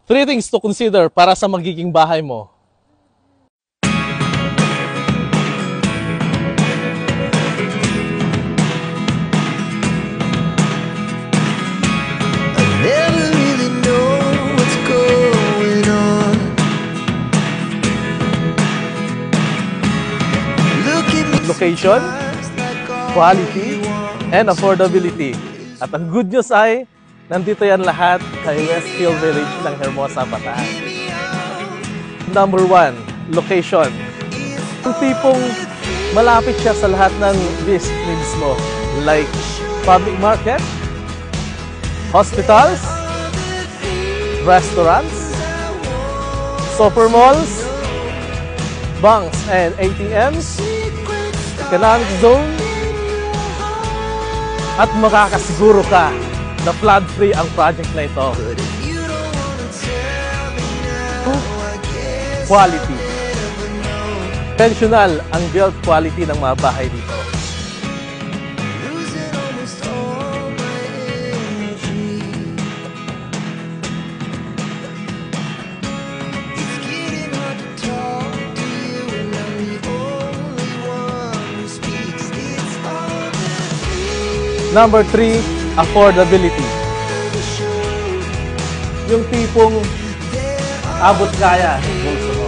3 things to consider para sa magiging bahay mo. Location, quality, and affordability. At ang good news ay, nandito yan lahat kay Westfield Village ng Hermosa, Bataan. Number 1, location. Yung tipong malapit siya sa lahat ng basic needs mo, like public market, hospitals, restaurants, super malls, banks and ATMs, economic zone, at makakasiguro ka na flood-free ang project na ito. Quality. Intentional ang build quality ng mga bahay dito. Number 3, affordability. Yung tipong abot kaya ng bulso mo.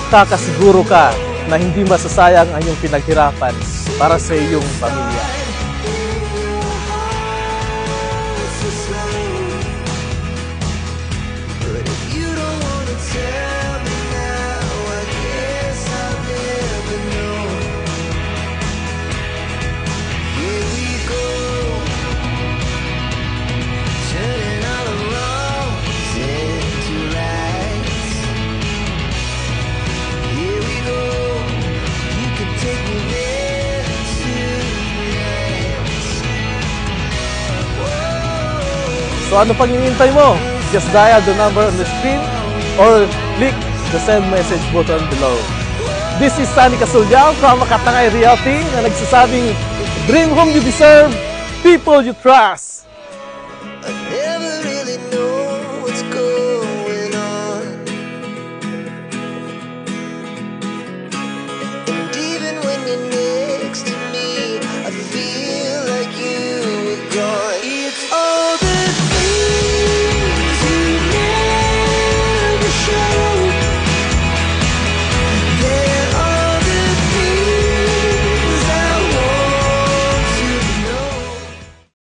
Kakasiguro ka na hindi masasayang ang iyong pinaghirapan para sa iyong pamilya. So ano pang hinihintay mo? Just dial the number on the screen or click the send message button below. This is Sunny Casulyao from Makatangay Realty na nagsasabing, dream home you deserve, people you trust.